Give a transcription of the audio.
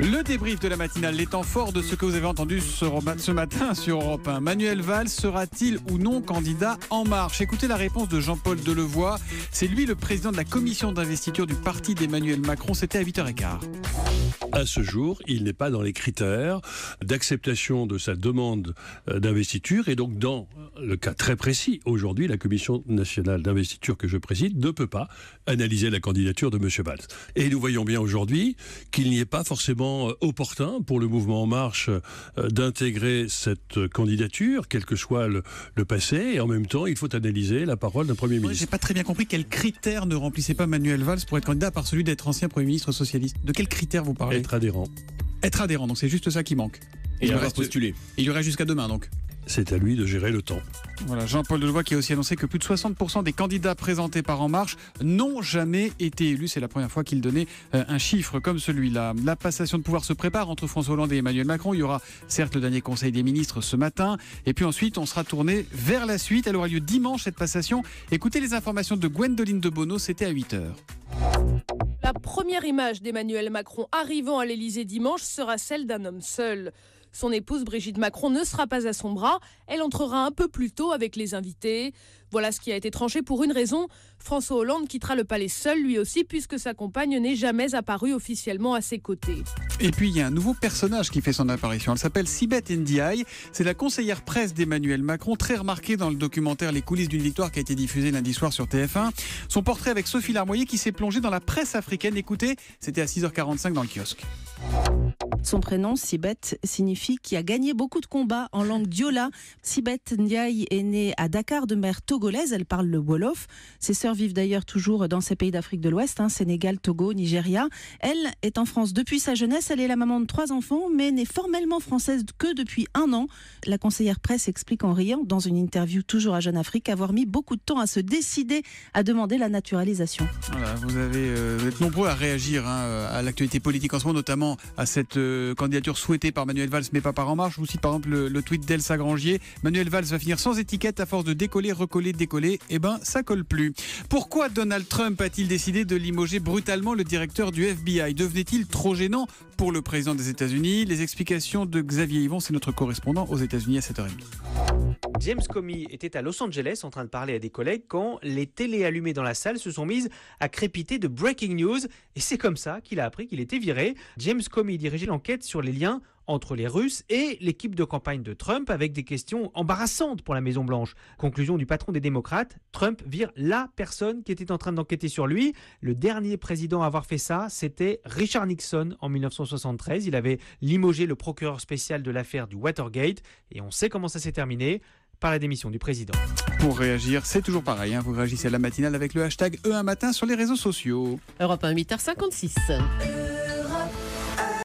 Le débrief de la matinale, les temps forts de ce que vous avez entendu ce matin sur Europe 1. Manuel Valls sera-t-il ou non candidat En Marche? Écoutez la réponse de Jean-Paul Delevoye. C'est lui le président de la commission d'investiture du parti d'Emmanuel Macron. C'était à 8h15. À ce jour, il n'est pas dans les critères d'acceptation de sa demande d'investiture. Et donc, dans le cas très précis, aujourd'hui, la Commission nationale d'investiture que je préside ne peut pas analyser la candidature de M. Valls. Et nous voyons bien aujourd'hui qu'il n'y est pas forcément opportun pour le mouvement En Marche d'intégrer cette candidature, quel que soit le passé. Et en même temps, il faut analyser la parole d'un Premier ministre. J'ai pas très bien compris quels critères ne remplissait pas Manuel Valls pour être candidat, à part celui d'être ancien Premier ministre socialiste. De quels critères vous parlez? Être adhérent. Être adhérent, donc c'est juste ça qui manque. Et il va postuler. Il y aurait jusqu'à demain, donc. C'est à lui de gérer le temps. Voilà, Jean-Paul Delevoye qui a aussi annoncé que plus de 60% des candidats présentés par En Marche n'ont jamais été élus. C'est la première fois qu'il donnait un chiffre comme celui-là. La passation de pouvoir se prépare entre François Hollande et Emmanuel Macron. Il y aura certes le dernier Conseil des ministres ce matin. Et puis ensuite, on sera tourné vers la suite. Elle aura lieu dimanche, cette passation. Écoutez les informations de Gwendoline de Bono, c'était à 8h. La première image d'Emmanuel Macron arrivant à l'Élysée dimanche sera celle d'un homme seul. Son épouse Brigitte Macron ne sera pas à son bras. Elle entrera un peu plus tôt avec les invités. Voilà ce qui a été tranché pour une raison. François Hollande quittera le palais seul, lui aussi, puisque sa compagne n'est jamais apparue officiellement à ses côtés. Et puis, il y a un nouveau personnage qui fait son apparition. Elle s'appelle Sibeth Ndiaye. C'est la conseillère presse d'Emmanuel Macron, très remarquée dans le documentaire Les coulisses d'une victoire qui a été diffusé lundi soir sur TF1. Son portrait avec Sophie Larmoyer qui s'est plongée dans la presse africaine. Écoutez, c'était à 6h45 dans le kiosque. Son prénom, Sibeth, signifie qui a gagné beaucoup de combats en langue diola. Sibeth Ndiaye est née à Dakar de mère togolaise, elle parle le Wolof. Ses sœurs vivent d'ailleurs toujours dans ces pays d'Afrique de l'Ouest, Sénégal, Togo, Nigeria. Elle est en France depuis sa jeunesse, elle est la maman de 3 enfants, mais n'est formellement française que depuis 1 an. La conseillère presse explique en riant, dans une interview toujours à Jeune Afrique, avoir mis beaucoup de temps à se décider à demander la naturalisation. Voilà, vous êtes nombreux à réagir à l'actualité politique en ce moment, notamment à cette candidature souhaitée par Manuel Valls, mais pas par En Marche. Je vous cite par exemple le tweet d'Elsa Grangier. Manuel Valls va finir sans étiquette à force de décoller, recoller, décoller. Eh ben, ça colle plus. Pourquoi Donald Trump a-t-il décidé de limoger brutalement le directeur du FBI? Devenait-il trop gênant pour le président des États-Unis? Les explications de Xavier Yvon, c'est notre correspondant aux États-Unis à 7h30. James Comey était à Los Angeles en train de parler à des collègues quand les télés allumées dans la salle se sont mises à crépiter de breaking news. Et c'est comme ça qu'il a appris qu'il était viré. James Comey dirigeait l'enquête sur les liens entre les Russes et l'équipe de campagne de Trump avec des questions embarrassantes pour la Maison-Blanche. Conclusion du patron des démocrates, Trump vire la personne qui était en train d'enquêter sur lui. Le dernier président à avoir fait ça, c'était Richard Nixon en 1973. Il avait limogé le procureur spécial de l'affaire du Watergate et on sait comment ça s'est terminé, par la démission du président. Pour réagir, c'est toujours pareil. Vous réagissez à la matinale avec le hashtag E1matin sur les réseaux sociaux. Europe 1, 8h56.